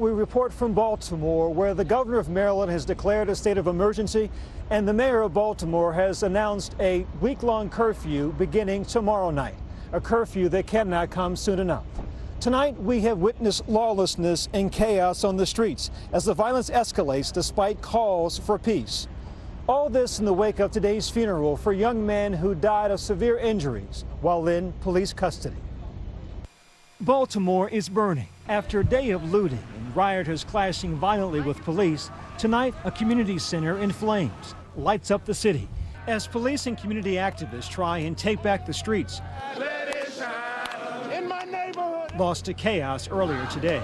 we report from Baltimore, where the governor of Maryland has declared a state of emergency, and the mayor of Baltimore has announced a week-long curfew beginning tomorrow night, a curfew that cannot come soon enough. Tonight, we have witnessed lawlessness and chaos on the streets as the violence escalates despite calls for peace. All this in the wake of today's funeral for a young man who died of severe injuries while in police custody. Baltimore is burning. After a day of looting and rioters clashing violently with police, tonight a community center in flames lights up the city as police and community activists try and take back the streets. Let it shine in my neighborhood. Lost to chaos earlier today.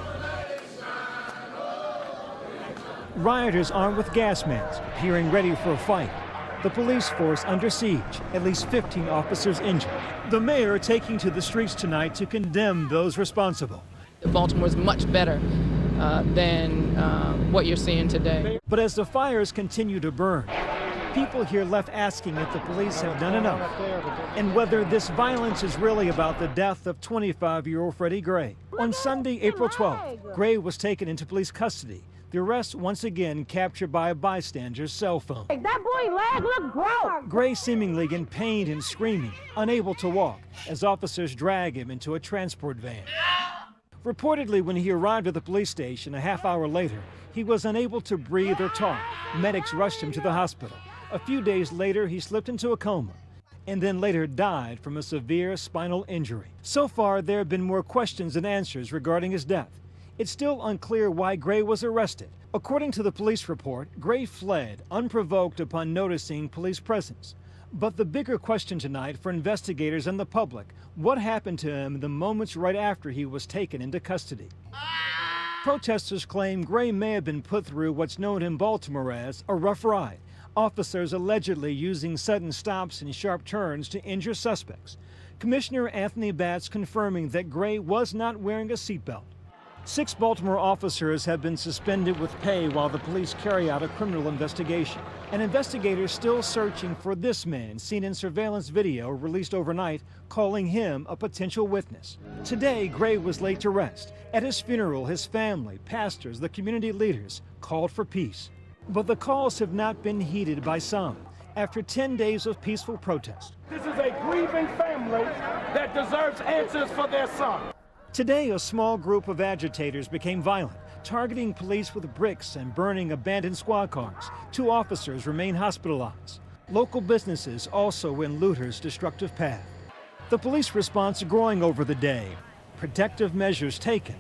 Rioters armed with gas masks appearing ready for a fight. The police force under siege, at least 15 officers injured. The mayor taking to the streets tonight to condemn those responsible. Baltimore is much better than what you're seeing today. But as the fires continue to burn, people here left asking if the police have done enough and whether this violence is really about the death of 25-year-old Freddie Gray. On Sunday, April 12th, Gray was taken into police custody. The arrest once again captured by a bystander's cell phone. That boy leg look broke. Gray seemingly in pain and screaming, unable to walk, as officers drag him into a transport van. Reportedly, when he arrived at the police station a half hour later, he was unable to breathe or talk. Medics rushed him to the hospital. A few days later, he slipped into a coma and then later died from a severe spinal injury. So far, there have been more questions than answers regarding his death. It's still unclear why Gray was arrested. According to the police report, Gray fled unprovoked upon noticing police presence. But the bigger question tonight for investigators and the public, what happened to him in the moments right after he was taken into custody? Protesters claim Gray may have been put through what's known in Baltimore as a rough ride. Officers allegedly using sudden stops and sharp turns to injure suspects. Commissioner Anthony Batts confirming that Gray was not wearing a seatbelt. 6 Baltimore officers have been suspended with pay while the police carry out a criminal investigation. And investigators still searching for this man seen in surveillance video released overnight, calling him a potential witness. Today, Gray was laid to rest. At his funeral, his family, pastors, the community leaders called for peace. But the calls have not been heeded by some. After 10 days of peaceful protest. This is a grieving family that deserves answers for their son. Today, a small group of agitators became violent, targeting police with bricks and burning abandoned squad cars. 2 officers remain hospitalized. Local businesses also in looters' destructive path. The police response growing over the day. Protective measures taken.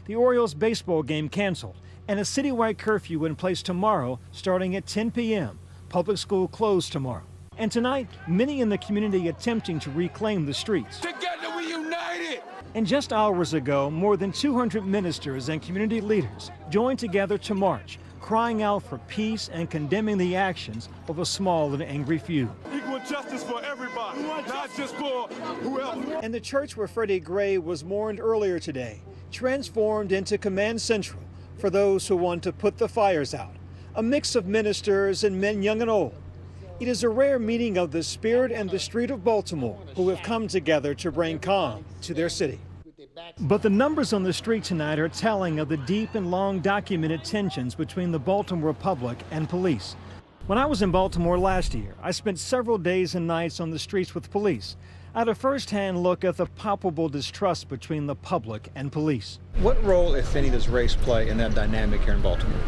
The Orioles baseball game canceled, and a citywide curfew in place tomorrow starting at 10 p.m. Public school closed tomorrow. And tonight, many in the community attempting to reclaim the streets. Together we united. And just hours ago, more than 200 ministers and community leaders joined together to march, crying out for peace and condemning the actions of a small and angry few. Equal justice for everybody, not just for whoever. And the church where Freddie Gray was mourned earlier today, transformed into Command Central for those who want to put the fires out. A mix of ministers and men young and old. It is a rare meeting of the spirit and the street of Baltimore who have come together to bring calm to their city. But the numbers on the street tonight are telling of the deep and long documented tensions between the Baltimore public and police. When I was in Baltimore last year, I spent several days and nights on the streets with police. I had a first-hand look at the palpable distrust between the public and police. What role, if any, does race play in that dynamic here in Baltimore?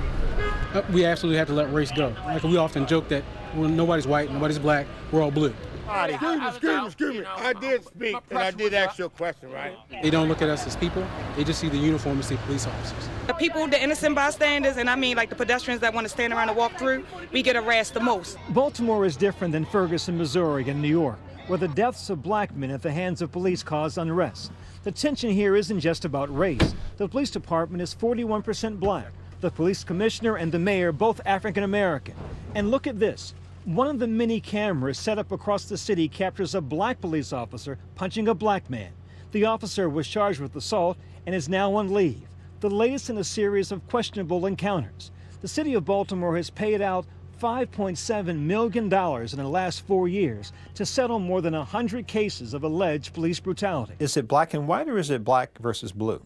We absolutely have to let race go. Like we often joke that nobody's white, nobody's black, we're all blue. Excuse me. I did speak, and I did ask you a question, right? They don't look at us as people. They just see the uniform and see police officers. The people, the innocent bystanders, and I mean like the pedestrians that want to stand around and walk through, we get harassed the most. Baltimore is different than Ferguson, Missouri, and New York, where the deaths of black men at the hands of police cause unrest. The tension here isn't just about race. The police department is 41% black. The police commissioner and the mayor both African American. And look at this. One of the many cameras set up across the city captures a black police officer punching a black man. The officer was charged with assault and is now on leave, the latest in a series of questionable encounters. The city of Baltimore has paid out $5.7 million in the last 4 years to settle more than 100 cases of alleged police brutality. Is it black and white or is it black versus blue?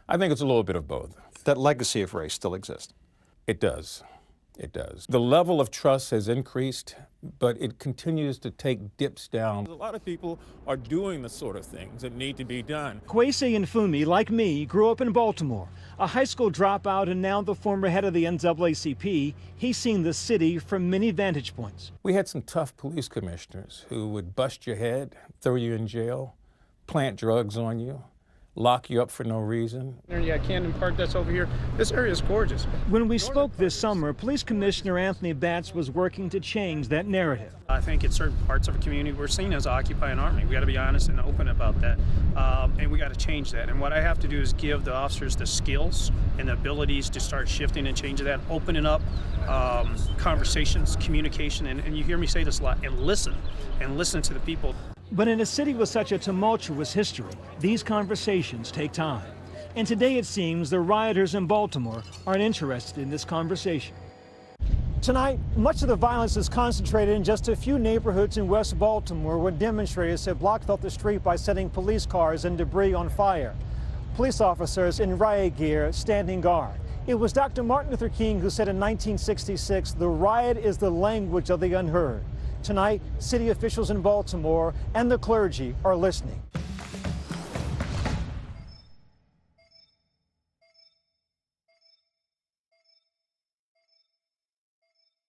I think it's a little bit of both. that legacy of race still exist? It does. It does. The level of trust has increased, but it continues to take dips down. A lot of people are doing the sort of things that need to be done. Kwesi Nfumi, like me, grew up in Baltimore. A high school dropout and now the former head of the NAACP, he's seen the city from many vantage points. We had some tough police commissioners who would bust your head, throw you in jail, plant drugs on you, lock you up for no reason. Yeah, Camden Park, that's over here. This area is gorgeous. When we spoke this summer, Police Commissioner Anthony Batts was working to change that narrative. I think in certain parts of the community, we're seen as occupying army. We got to be honest and open about that, and we got to change that. And what I have to do is give the officers the skills and the abilities to start shifting and changing that, opening up conversations, communication, and you hear me say this a lot, and listen to the people. But in a city with such a tumultuous history, these conversations take time. And today it seems the rioters in Baltimore aren't interested in this conversation. Tonight, much of the violence is concentrated in just a few neighborhoods in West Baltimore where demonstrators have blocked off the street by setting police cars and debris on fire. Police officers in riot gear standing guard. It was Dr. Martin Luther King who said in 1966, "The riot is the language of the unheard." Tonight, city officials in Baltimore and the clergy are listening.